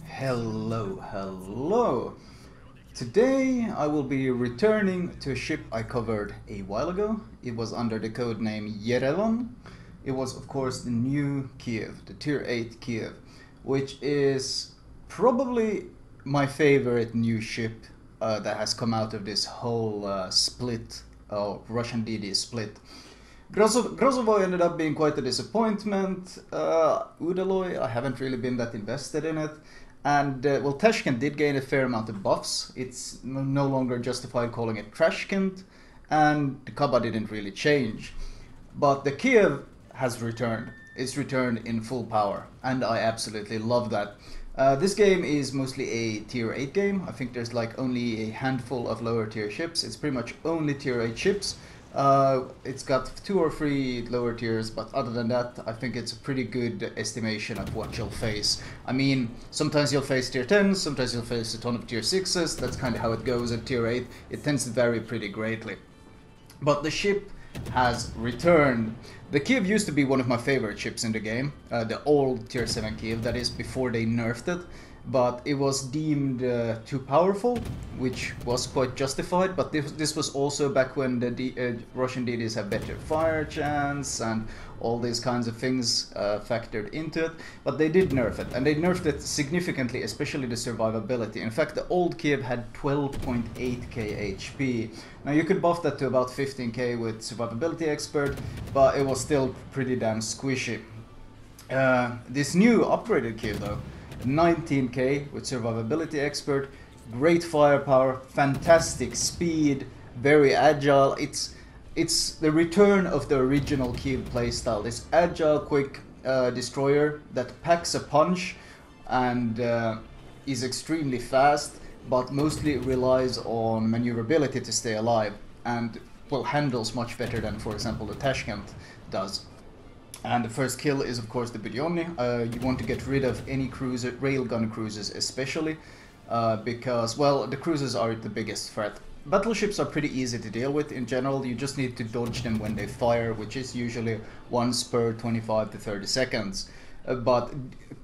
Hello. Today I will be returning to a ship I covered a while ago. It was under the code name Yerevan. It was of course the new Kiev, the tier 8 Kiev, which is probably my favorite new ship that has come out of this whole split, Russian DD split. Grozovo ended up being quite a disappointment. Udaloy, I haven't really been that invested in it. And, well, Tashkent did gain a fair amount of buffs. It's no longer justified calling it Trashkent. And the Kaba didn't really change. But the Kiev has returned. It's returned in full power. And I absolutely love that. This game is mostly a tier 8 game. I think there's like only a handful of lower tier ships. It's pretty much only tier 8 ships. It's got 2 or 3 lower tiers, but other than that, I think it's a pretty good estimation of what you'll face. I mean, sometimes you'll face tier 10s, sometimes you'll face a ton of tier 6s, that's kind of how it goes at tier 8. It tends to vary pretty greatly. But the ship has returned. The Kiev used to be one of my favorite ships in the game, the old tier 7 Kiev, that is before they nerfed it. But it was deemed too powerful, which was quite justified, but this was also back when the Russian DDs have better fire chance and all these kinds of things factored into it, but they did nerf it, and they nerfed it significantly, especially the survivability. In fact, the old Kiev had 12.8k HP. Now you could buff that to about 15k with survivability expert, but it was still pretty damn squishy. This new upgraded Kiev though, 19k with survivability expert, great firepower, fantastic speed, very agile. It's the return of the original Kiev playstyle. This agile, quick destroyer that packs a punch and is extremely fast, but mostly relies on maneuverability to stay alive, and well, handles much better than, for example, the Tashkent does. And the first kill is of course the Budyonny. You want to get rid of any cruiser, railgun cruisers especially, because, well, the cruisers are the biggest threat. Battleships are pretty easy to deal with in general. You just need to dodge them when they fire, which is usually once per 25 to 30 seconds. But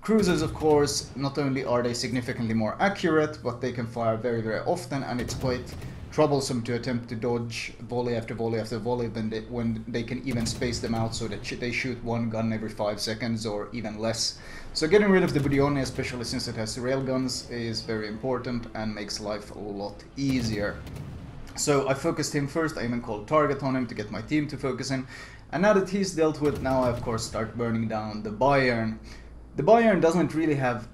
cruisers, of course, not only are they significantly more accurate, but they can fire very, very often, and it's quite troublesome to attempt to dodge volley after volley after volley when they can even space them out so that they shoot one gun every 5 seconds or even less. So getting rid of the Budyonny, especially since it has railguns, is very important and makes life a lot easier. So I focused him first. I even called target on him to get my team to focus him. And now that he's dealt with, now I of course start burning down the Bayern. The Bayern doesn't really have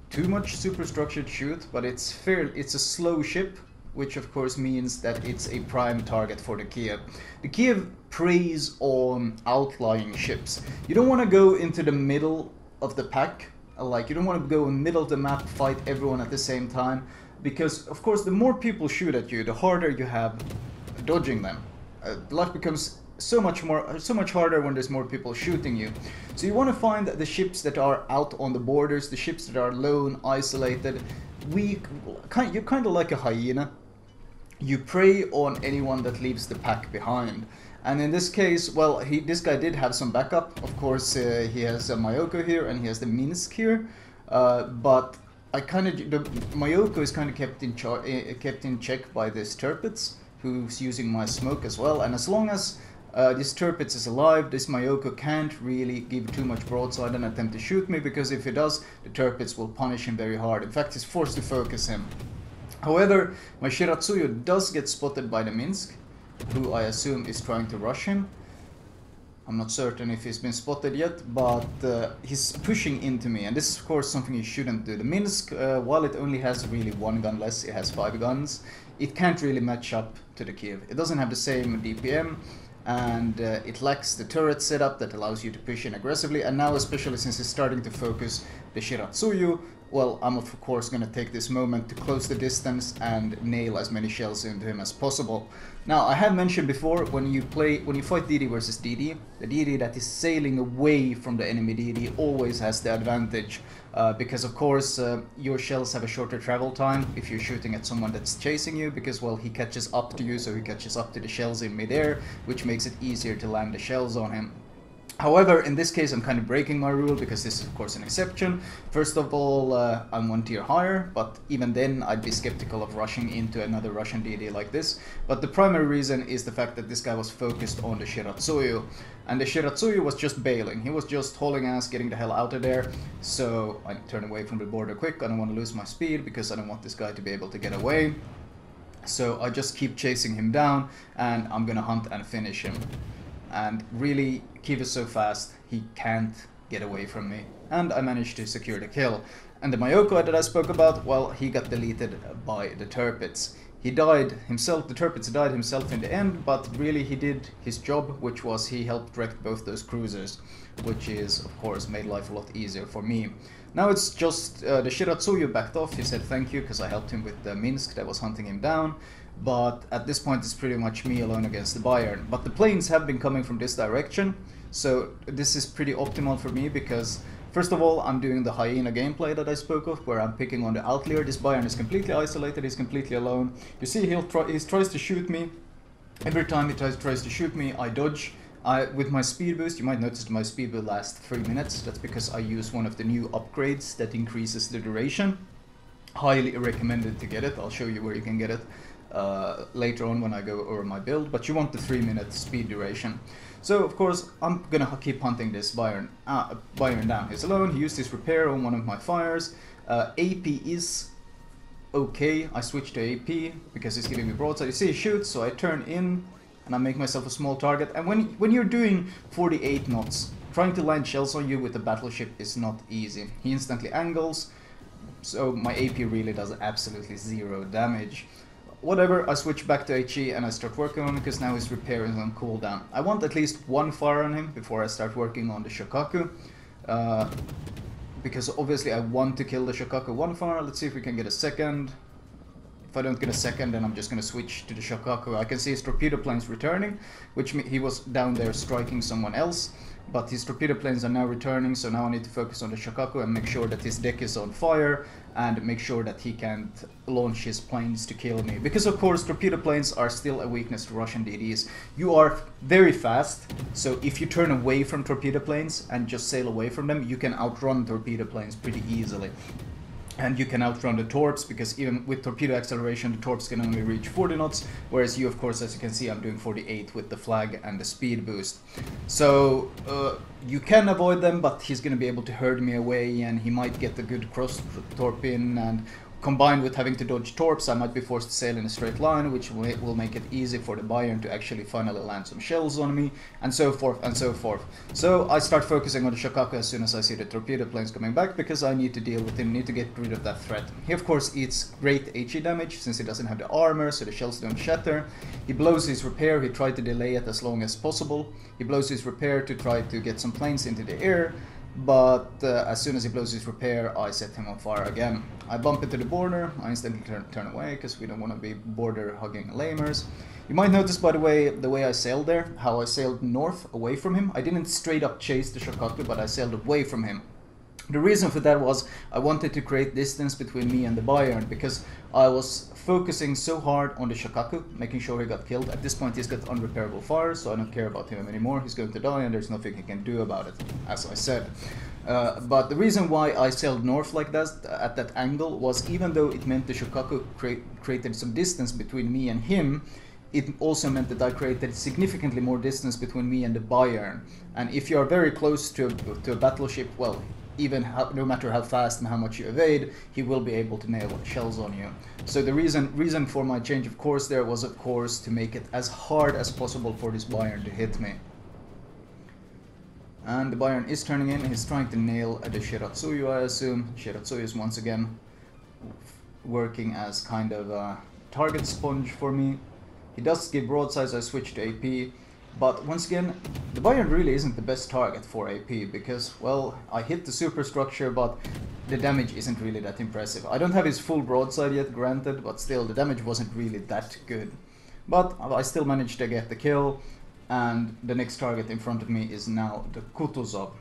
too much superstructured shoot, but it's a slow ship, which of course means that it's a prime target for the Kiev. The Kiev preys on outlying ships. You don't want to go into the middle of the pack, like you don't want to go in the middle of the map, fight everyone at the same time, because of course the more people shoot at you, the harder you have dodging them. Life becomes so much harder when there's more people shooting you. So you want to find the ships that are out on the borders, the ships that are lone, isolated, weak. You're kind of like a hyena. You prey on anyone that leaves the pack behind. And in this case, well, this guy did have some backup. Of course, he has a Mayoko here and he has the Minsk here. But the Mayoko is kind of kept in check by this Tirpitz, who's using my smoke as well. And as long as this Tirpitz is alive, this Mayoko can't really give too much broadside and attempt to shoot me, because if he does, the Tirpitz will punish him very hard. In fact, he's forced to focus him. However, my Shiratsuyu does get spotted by the Minsk, who I assume is trying to rush him. I'm not certain if he's been spotted yet, but he's pushing into me, and this is of course something you shouldn't do. The Minsk, while it only has really 1 gun less, it has 5 guns, it can't really match up to the Kiev. It doesn't have the same DPM, and it lacks the turret setup that allows you to push in aggressively, and now especially since it's starting to focus the Shiratsuyu, well, I'm of course going to take this moment to close the distance and nail as many shells into him as possible. Now, I have mentioned before, when you fight DD versus DD, the DD that is sailing away from the enemy DD always has the advantage, because of course your shells have a shorter travel time if you're shooting at someone that's chasing you, because, well, he catches up to you, so he catches up to the shells in midair, which makes it easier to land the shells on him. However, in this case, I'm kind of breaking my rule because this is, of course, an exception. First of all, I'm 1 tier higher, but even then, I'd be skeptical of rushing into another Russian deity like this. But the primary reason is the fact that this guy was focused on the Shiratsuyu, and the Shiratsuyu was just bailing. He was just hauling ass, getting the hell out of there. So I turn away from the border quick. I don't want to lose my speed because I don't want this guy to be able to get away. So I just keep chasing him down, and I'm gonna hunt and finish him. And really, Kiev is so fast, he can't get away from me. And I managed to secure the kill. And the Mayoko that I spoke about, well, he got deleted by the Turpits. He died himself, the Turpits died himself in the end, but really he did his job, which was he helped wreck both those cruisers, which is, of course, made life a lot easier for me. Now it's just the Shiratsuyu backed off. He said thank you because I helped him with the Minsk that was hunting him down. But at this point it's pretty much me alone against the Bayern. But the planes have been coming from this direction, so this is pretty optimal for me because first of all I'm doing the hyena gameplay that I spoke of, where I'm picking on the outlier. This Bayern is completely isolated, he's completely alone. You see he tries to shoot me. Every time he tries to shoot me, I dodge. With my speed boost, you might notice that my speed will last 3 minutes. That's because I use one of the new upgrades that increases the duration. Highly recommended to get it. I'll show you where you can get it later on when I go over my build, but you want the 3-minute speed duration. So of course I'm gonna keep hunting this Bayern down. He's alone. He used his repair on one of my fires. AP is okay. I switched to AP because he's giving me broadside. You see he shoots, so I turn in and I make myself a small target. And when you're doing 48 knots, trying to land shells on you with a battleship is not easy. He instantly angles, so my AP really does absolutely 0 damage. Whatever, I switch back to HE and I start working on it because now his repair is on cooldown. I want at least 1 fire on him before I start working on the Shokaku. Because obviously I want to kill the Shokaku 1 fire. Let's see if we can get a second. If I don't get a second, then I'm just going to switch to the Shokaku. I can see his torpedo planes returning, which means he was down there striking someone else. But his torpedo planes are now returning, so now I need to focus on the Shokaku and make sure that his deck is on fire and make sure that he can't launch his planes to kill me. Because of course torpedo planes are still a weakness to Russian DDs. You are very fast, so if you turn away from torpedo planes and just sail away from them, you can outrun torpedo planes pretty easily. And you can outrun the torps, because even with torpedo acceleration, the torps can only reach 40 knots, whereas you, of course, as you can see, I'm doing 48 with the flag and the speed boost. So you can avoid them, but he's going to be able to herd me away, and he might get a good cross torp in, and combined with having to dodge torps, I might be forced to sail in a straight line, which will make it easy for the Bayern to actually finally land some shells on me, and so forth and so forth. So I start focusing on the Shokaku as soon as I see the torpedo planes coming back, because I need to deal with him, need to get rid of that threat. He of course eats great HE damage, since he doesn't have the armor, so the shells don't shatter. He blows his repair, he tried to delay it as long as possible. He blows his repair to try to get some planes into the air. But as soon as he blows his repair, I set him on fire again. I bump into the border, I instantly turn away, because we don't want to be border-hugging lamers. You might notice, by the way I sailed there, how I sailed north, away from him. I didn't straight up chase the Shokaku, but I sailed away from him. The reason for that was I wanted to create distance between me and the Bayern, because I was focusing so hard on the Shokaku, making sure he got killed. At this point he's got unrepairable fire, so I don't care about him anymore. He's going to die and there's nothing he can do about it, as I said. But the reason why I sailed north like that, at that angle, was even though it meant the Shokaku created some distance between me and him, it also meant that I created significantly more distance between me and the Bayern. And if you are very close to a battleship, well, no matter how fast and how much you evade, he will be able to nail shells on you. So the reason for my change of course there was, of course, to make it as hard as possible for this Bayern to hit me. And the Bayern is turning in, he's trying to nail the Shiratsuyu, I assume. Shiratsuyu is once again working as kind of a target sponge for me. He does give broadsides, I switch to AP. But once again, the Bayern really isn't the best target for AP, because, well, I hit the superstructure, but the damage isn't really that impressive. I don't have his full broadside yet, granted, but still, the damage wasn't really that good. But I still managed to get the kill, and the next target in front of me is now the Kutuzov.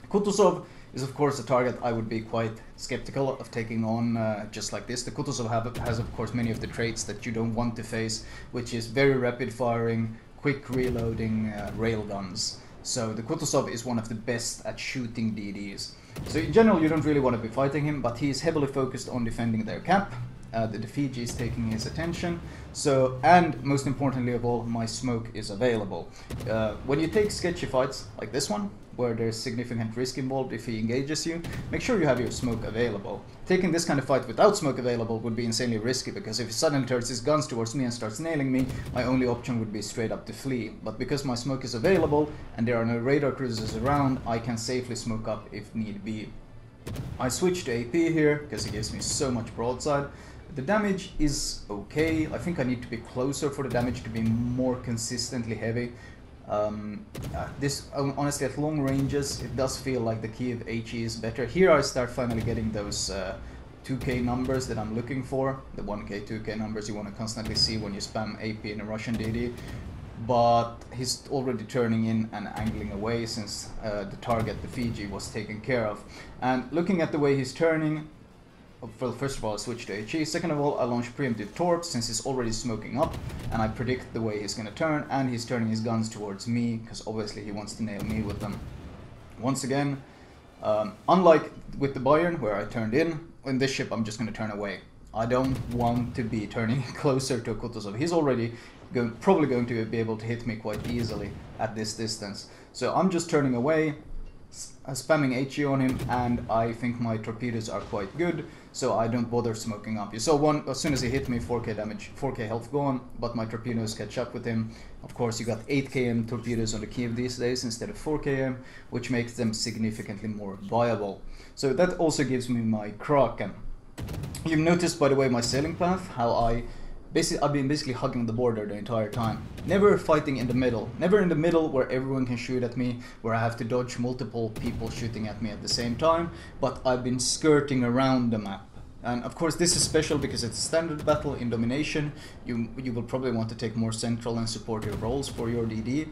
Kutuzov is, of course, a target I would be quite skeptical of taking on just like this. The Kutuzov has, of course, many of the traits that you don't want to face, which is very rapid firing, quick reloading railguns. So the Kutuzov is one of the best at shooting DDs. So in general you don't really want to be fighting him, but he is heavily focused on defending their cap. The Fiji is taking his attention. So, and most importantly of all, my smoke is available. When you take sketchy fights like this one, where there's significant risk involved if he engages you, make sure you have your smoke available. Taking this kind of fight without smoke available would be insanely risky, because if he suddenly turns his guns towards me and starts nailing me, my only option would be straight up to flee. But because my smoke is available and there are no radar cruisers around, I can safely smoke up if need be. I switched to AP here because it gives me so much broadside. The damage is okay. I think I need to be closer for the damage to be more consistently heavy. This honestly, at long ranges, it does feel like the Kiev HE is better. Here I start finally getting those 2k numbers that I'm looking for. The 1k, 2k numbers you want to constantly see when you spam AP in a Russian DD. But he's already turning in and angling away since the target, the Fiji, was taken care of. And looking at the way he's turning, well, first of all, I switch to HE. Second of all, I launch preemptive torps since he's already smoking up, and I predict the way he's going to turn, and he's turning his guns towards me because obviously he wants to nail me with them. Once again, unlike with the Bayern where I turned in this ship I'm just going to turn away. I don't want to be turning closer to Kutuzov. He's already probably going to be able to hit me quite easily at this distance. So I'm just turning away, spamming HE on him, and I think my torpedoes are quite good, so I don't bother smoking up. You saw one, as soon as he hit me, 4k damage, 4k health gone, but my torpedoes catch up with him. Of course, you got 8km torpedoes on the Kiev these days instead of 4km, which makes them significantly more viable. So that also gives me my Kraken. You've noticed, by the way, my sailing path, how I've been basically hugging the border the entire time. Never fighting in the middle. Never in the middle where everyone can shoot at me, where I have to dodge multiple people shooting at me at the same time, but I've been skirting around the map. And of course this is special because it's a standard battle in domination. You will probably want to take more central and supportive roles for your DD,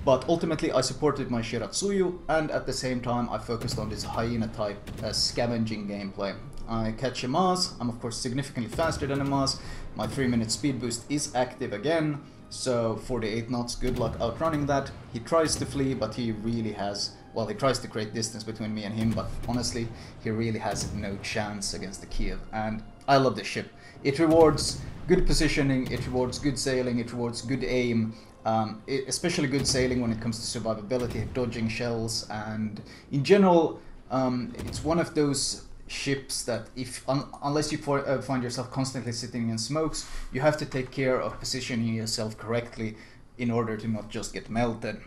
but ultimately I supported my Shiratsuyu, and at the same time I focused on this hyena type scavenging gameplay. I catch a Maz, I'm of course significantly faster than a Maz, my 3-minute speed boost is active again, so 48 knots, good luck outrunning that. He tries to flee, but he really has, well, he tries to create distance between me and him, but honestly, he really has no chance against the Kiev, and I love this ship. It rewards good positioning, it rewards good sailing, it rewards good aim, especially good sailing when it comes to survivability, dodging shells, and in general, it's one of those ships that unless you find yourself constantly sitting in smokes, you have to take care of positioning yourself correctly in order to not just get melted.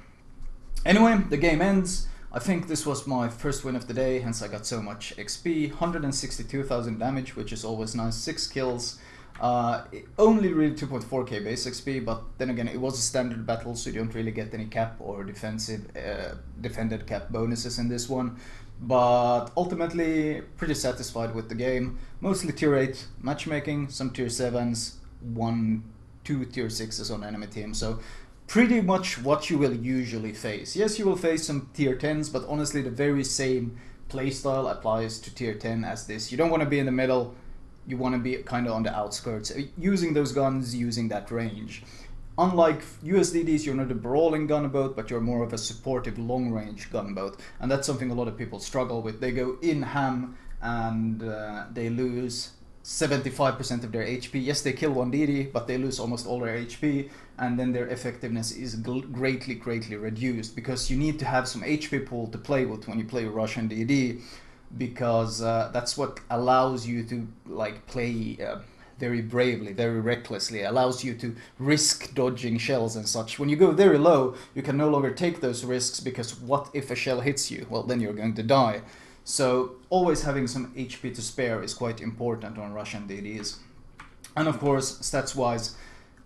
Anyway, the game ends. I think this was my first win of the day, hence I got so much XP. 162,000 damage, which is always nice. 6 kills. Only really 2.4k base XP, but then again it was a standard battle, so you don't really get any cap or defended cap bonuses in this one. But ultimately pretty satisfied with the game. Mostly tier 8 matchmaking, some tier 7s, 2 tier 6s on enemy team, so pretty much what you will usually face. Yes, you will face some tier 10s, but honestly the very same playstyle applies to tier 10 as this. You don't want to be in the middle, you want to be kind of on the outskirts, using those guns, using that range. Unlike USDDs, you're not a brawling gunboat, but you're more of a supportive long-range gunboat, and that's something a lot of people struggle with. They go in ham and they lose 75% of their HP. Yes, they kill one DD, but they lose almost all their HP, and then their effectiveness is greatly reduced, because you need to have some HP pool to play with when you play Russian DD, because that's what allows you to like play very bravely, very recklessly, allows you to risk dodging shells and such. When you go very low, you can no longer take those risks, because what if a shell hits you? Well, then you're going to die. So always having some HP to spare is quite important on Russian DDs. And of course, stats wise,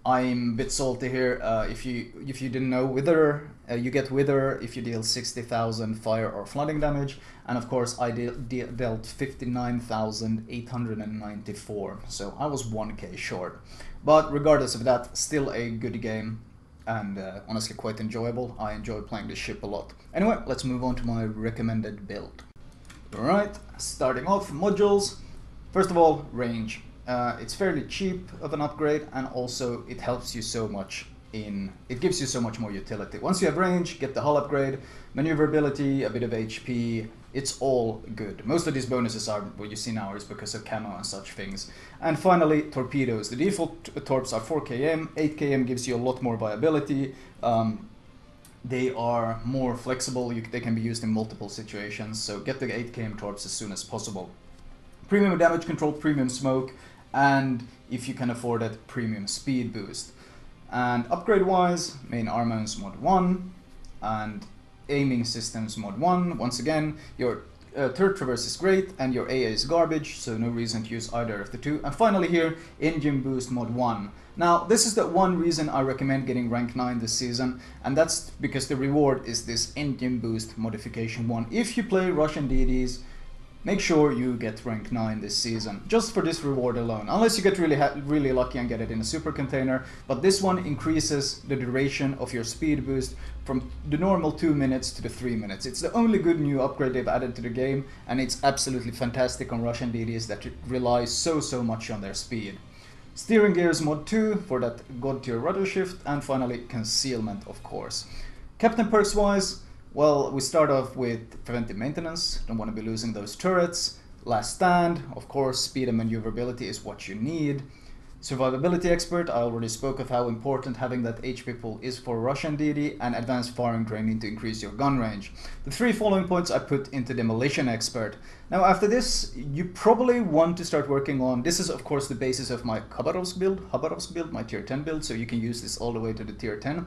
I'm a bit salty here. If you didn't know, Wither, you get Wither if you deal 60,000 fire or flooding damage, and of course I dealt 59,894, so I was 1k short. But regardless of that, still a good game, and honestly quite enjoyable. I enjoy playing this ship a lot. Anyway, let's move on to my recommended build. Alright, starting off, modules. First of all, range. It's fairly cheap of an upgrade, and also it helps you so much it gives you so much more utility. Once you have range, get the hull upgrade, maneuverability, a bit of HP, it's all good. Most of these bonuses are what you see now is because of camo and such things. And finally, torpedoes. The default torps are 4 km, 8 km gives you a lot more viability. They are more flexible, they can be used in multiple situations, so get the 8 km torps as soon as possible. Premium damage control, premium smoke, and if you can afford it, premium speed boost. And upgrade wise, main armaments mod 1 and aiming systems mod 1. Once again, your turret traverse is great and your AA is garbage, so no reason to use either of the two. And finally here, engine boost mod 1. Now this is the one reason I recommend getting rank 9 this season, and that's because the reward is this engine boost modification 1. If you play Russian DDs, make sure you get rank 9 this season, just for this reward alone, unless you get really lucky and get it in a super container. But this one increases the duration of your speed boost from the normal 2 minutes to the 3 minutes. It's the only good new upgrade they've added to the game, and it's absolutely fantastic on Russian DDs that rely so much on their speed. Steering gears mod 2 for that god tier rudder shift, and finally concealment, of course. Captain perks wise, well, we start off with preventive maintenance, don't want to be losing those turrets. Last stand, of course, speed and maneuverability is what you need. Survivability expert, I already spoke of how important having that HP pool is for Russian DD, and advanced firing training to increase your gun range. The 3 following points I put into demolition expert. Now after this, you probably want to start working on, this is of course the basis of my Khabarovsk build, my tier 10 build, so you can use this all the way to the tier 10.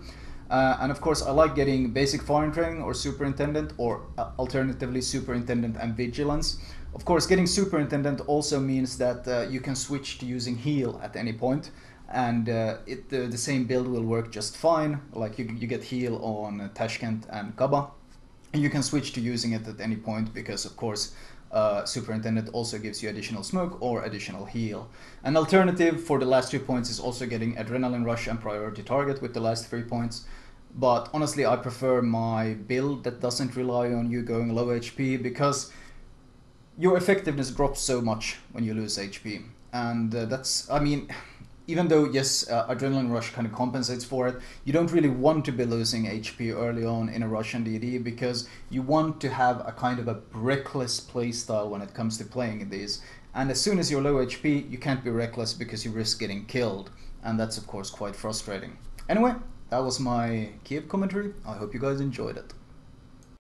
And of course I like getting basic firing training or superintendent, or alternatively superintendent and vigilance. Of course getting superintendent also means that you can switch to using heal at any point, and the same build will work just fine. Like you get heal on Tashkent and Kaba, and you can switch to using it at any point because of course superintendent also gives you additional smoke or additional heal. An alternative for the last 2 points is also getting adrenaline rush and priority target with the last 3 points. But honestly I prefer my build that doesn't rely on you going low HP, because your effectiveness drops so much when you lose HP, and that's, I mean, even though yes, adrenaline rush kind of compensates for it, you don't really want to be losing HP early on in a Russian DD, because you want to have a kind of a reckless playstyle when it comes to playing these. And as soon as you're low HP, you can't be reckless because you risk getting killed, and that's of course quite frustrating. Anyway, that was my Kiev commentary. I hope you guys enjoyed it.